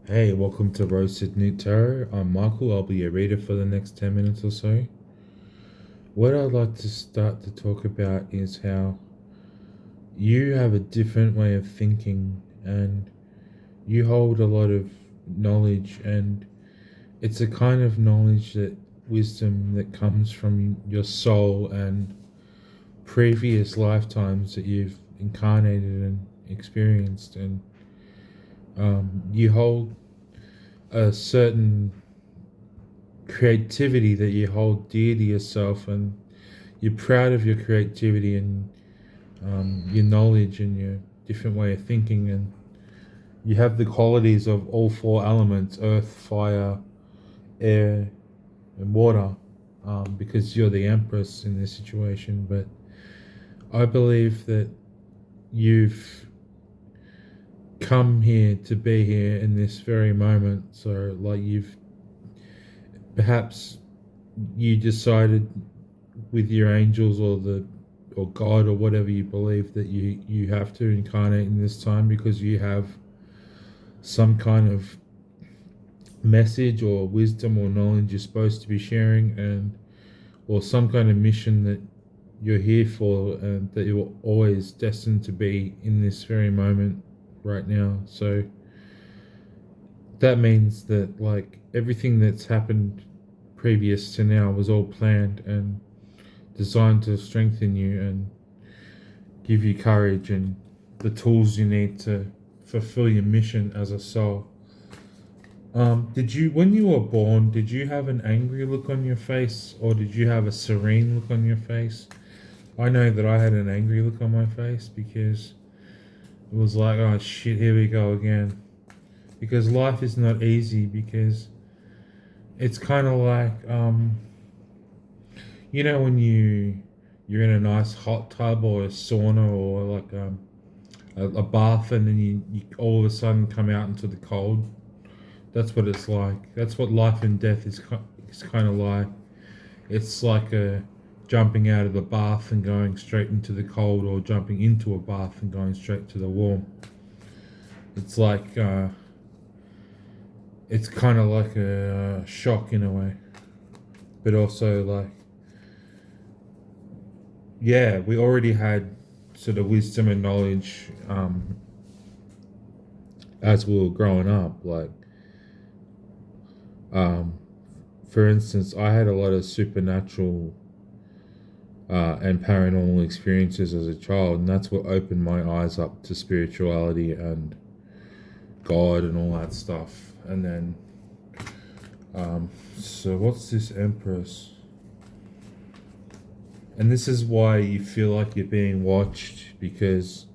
Hey, welcome to Roasted-Newt Tarot. I'm Michael. I'll be your reader for the next 10 minutes or so. What I'd like to start to talk about is how you have a different way of thinking and you hold a lot of knowledge, and it's a kind of knowledge that wisdom that comes from your soul and previous lifetimes that you've incarnated and experienced. And you hold a certain creativity that you hold dear to yourself, and you're proud of your creativity and your knowledge and your different way of thinking, and you have the qualities of all four elements: earth, fire, air, and water, because you're the empress in this situation. But I believe that you've come here to be here in this very moment. So like, you've perhaps you decided with your angels or God or whatever you believe that you have to incarnate in this time because you have some kind of message or wisdom or knowledge you're supposed to be sharing, and or some kind of mission that you're here for, and that you're always destined to be in this very moment right now. So that means that, like, everything that's happened previous to now was all planned and designed to strengthen you and give you courage and the tools you need to fulfill your mission as a soul. Did you, when you were born, did you have an angry look on your face, or did you have a serene look on your face? I know that I had an angry look on my face because it was like, oh shit, here we go again. Because life is not easy, because it's kind of like, when you're in a nice hot tub or a sauna or like a bath, and then you all of a sudden come out into the cold. That's what it's like. That's what life and death is kind of like. It's like a jumping out of the bath and going straight into the cold, or jumping into a bath and going straight to the warm. It's like it's kind of like a shock in a way, but also like, yeah, we already had sort of wisdom and knowledge as we were growing up. Like, um, for instance, I had a lot of supernatural and paranormal experiences as a child, and that's what opened my eyes up to spirituality and God and all that stuff. And then, so what's this Empress? And this is why you feel like you're being watched, because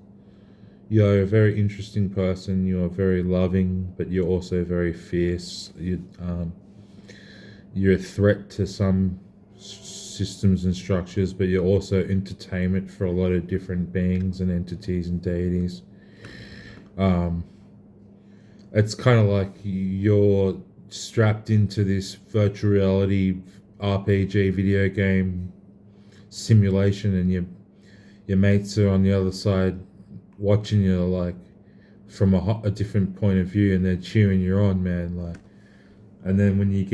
you're a very interesting person. You're very loving, but you're also very fierce. You're a threat to some systems and structures, but you're also entertainment for a lot of different beings and entities and deities. Um, it's kind of like you're strapped into this virtual reality RPG video game simulation, and your mates are on the other side watching you, like, from a different point of view, and they're cheering you on, man. Like, and then when you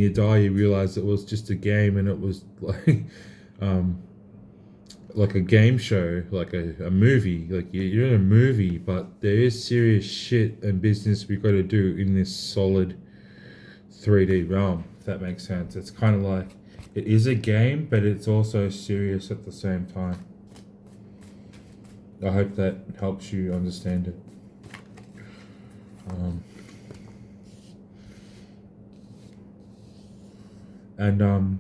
die, you realize it was just a game, and it was um, like a game show, like a movie. Like, you're in a movie, but there is serious shit and business we got to do in this solid 3D realm, if that makes sense. It's kind of like, it is a game, but it's also serious at the same time. I hope that helps you understand it. Um, and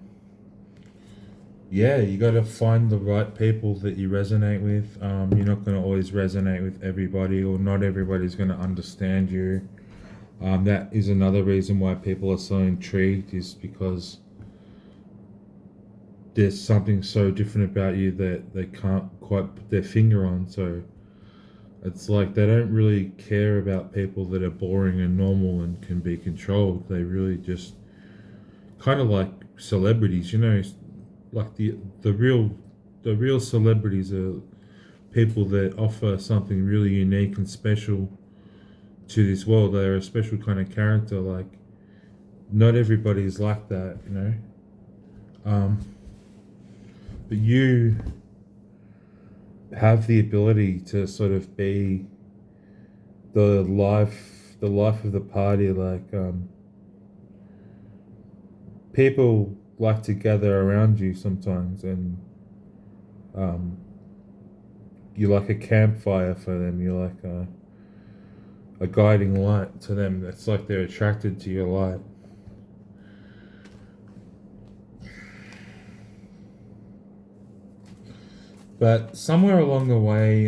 yeah, you got to find the right people that you resonate with. You're not going to always resonate with everybody, or not everybody's going to understand you. That is another reason why people are so intrigued, is because there's something so different about you that they can't quite put their finger on. So it's like they don't really care about people that are boring and normal and can be controlled. They really just kind of like celebrities, like the real the real celebrities are people that offer something really unique and special to this world. They're a special kind of character. Like, not everybody's like that, you know. But you have the ability to sort of be the life of the party. Like, people like to gather around you sometimes, and you're like a campfire for them. You're like a guiding light to them. It's like they're attracted to your light. But somewhere along the way,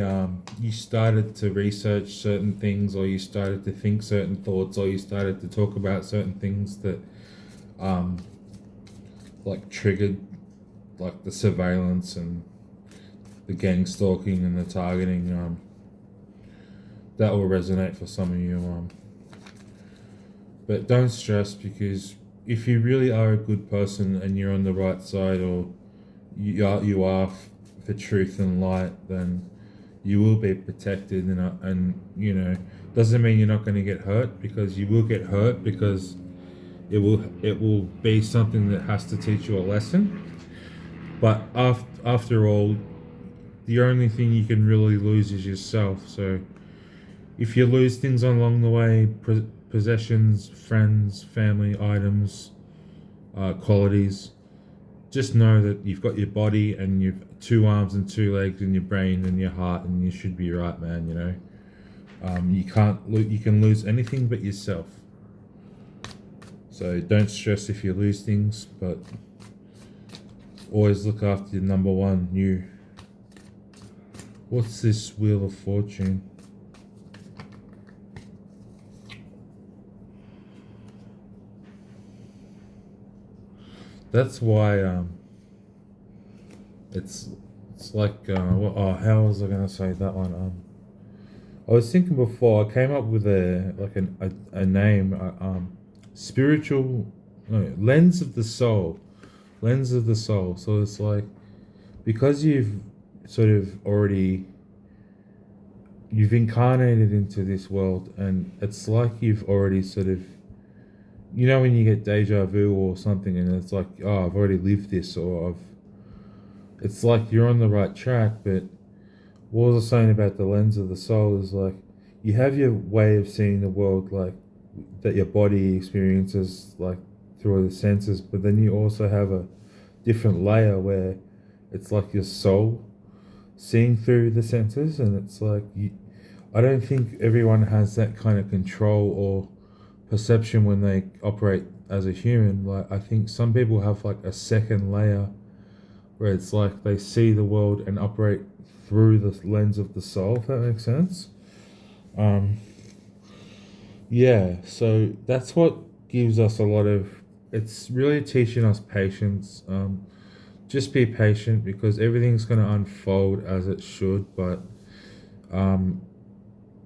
you started to research certain things, or you started to think certain thoughts, or you started to talk about certain things that, um, like, triggered, like, the surveillance and the gang stalking and the targeting. That will resonate for some of you. But don't stress, because if you really are a good person and you're on the right side, or you are for truth and light, then you will be protected, and you know, doesn't mean you're not going to get hurt, because you will get hurt, because it will be something that has to teach you a lesson. But after all, the only thing you can really lose is yourself. So if you lose things along the way, possessions, friends, family, items, qualities, just know that you've got your body and you've 2 arms and 2 legs and your brain and your heart, and you should be right, man. You know, you can lose anything but yourself. So don't stress if you lose things, but always look after your number one, you. What's this Wheel of Fortune? That's why it's like how was I gonna say that one? I was thinking before, I came up with a name, spiritual, no, lens of the soul. Lens of the soul. So it's like, because you've sort of already, you've incarnated into this world, and it's like you've already sort of, you know, when you get deja vu or something, and it's like, oh, I've already lived this, or it's like you're on the right track. But what I was saying about the lens of the soul is, like, you have your way of seeing the world, like, that your body experiences, like, through the senses, but then you also have a different layer where it's like your soul seeing through the senses. And it's like, I don't think everyone has that kind of control or perception when they operate as a human. Like, I think some people have like a second layer where it's like they see the world and operate through the lens of the soul, if that makes sense. Yeah, so that's what gives us a lot of, it's really teaching us patience. Just be patient, because everything's going to unfold as it should. But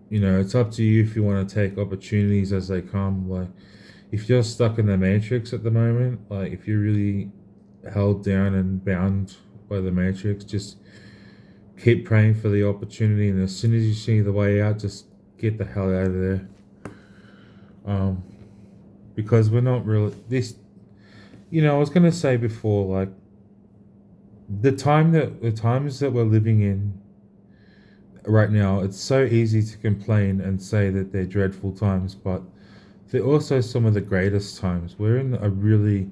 you know, it's up to you if you want to take opportunities as they come. Like, if you're stuck in the matrix at the moment, like, if you're really held down and bound by the matrix, just keep praying for the opportunity, and as soon as you see the way out, just get the hell out of there. Because we're not really this, you know, I was gonna say before, like, the times that we're living in right now, it's so easy to complain and say that they're dreadful times, but they're also some of the greatest times. We're in a really,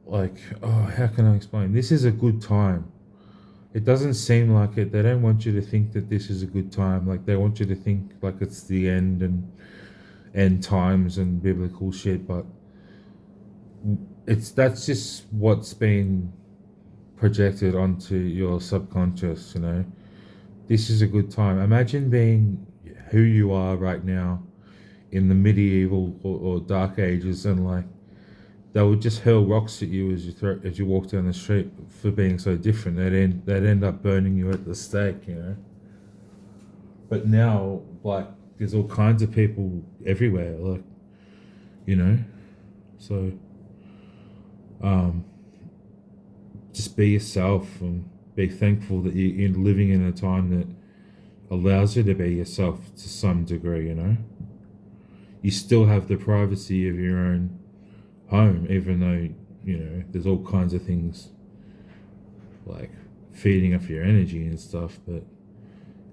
like, oh, how can I explain? This is a good time. It doesn't seem like it. They don't want you to think that this is a good time. Like, they want you to think like it's the end and end times and biblical shit, but that's just what's been projected onto your subconscious, you know. This is a good time. Imagine being who you are right now in the medieval or dark ages, and like, they would just hurl rocks at you as you walk down the street for being so different. They'd end up burning you at the stake, you know. But now, like, there's all kinds of people everywhere, like, you know. So just be yourself, and be thankful that you're living in a time that allows you to be yourself to some degree, you know. you still have the privacy of your own home, even though, you know, there's all kinds of things like feeding off your energy and stuff, but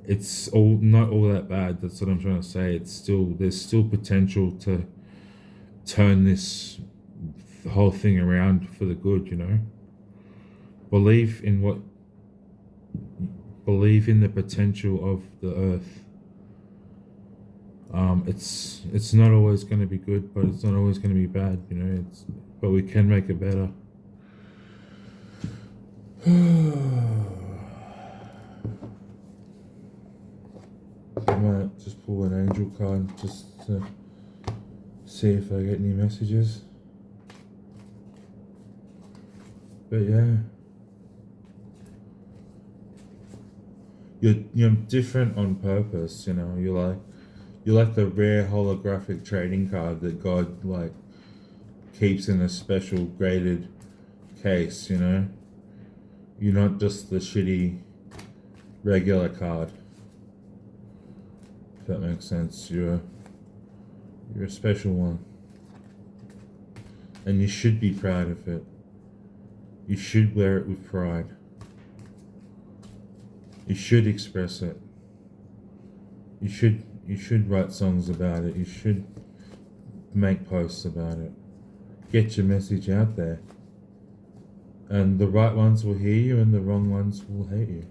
it's all not all that bad. That's what I'm trying to say. It's still, there's still potential to turn this whole thing around for the good, you know. Believe in the potential of the earth. It's not always going to be good, but it's not always going to be bad, you know. But we can make it better. I might just pull an angel card just to see if I get any messages. But yeah, you're different on purpose, you know. You're like the rare holographic trading card that God like keeps in a special graded case, you know. You're not just the shitty regular card. If that makes sense. You're a special one. And you should be proud of it. You should wear it with pride. You should express it. You should write songs about it. You should make posts about it. Get your message out there. And the right ones will hear you and the wrong ones will hate you.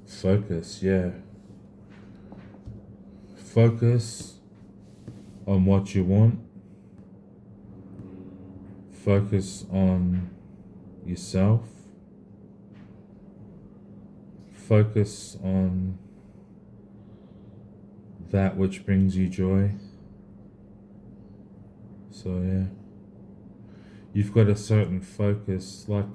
Focus, yeah. Focus on what you want. Focus on yourself. Focus on that which brings you joy. So yeah, you've got a certain focus, like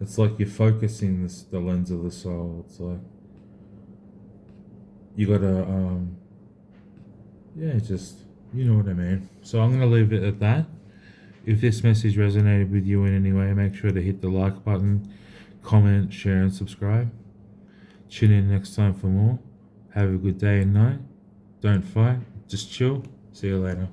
it's like you're focusing the lens of the soul. It's like you gotta yeah, just, you know what I mean. So I'm gonna leave it at that. If this message resonated with you in any way, make sure to hit the like button, comment, share, and subscribe. Tune in next time for more. Have a good day and night. Don't fight, just chill. See you later.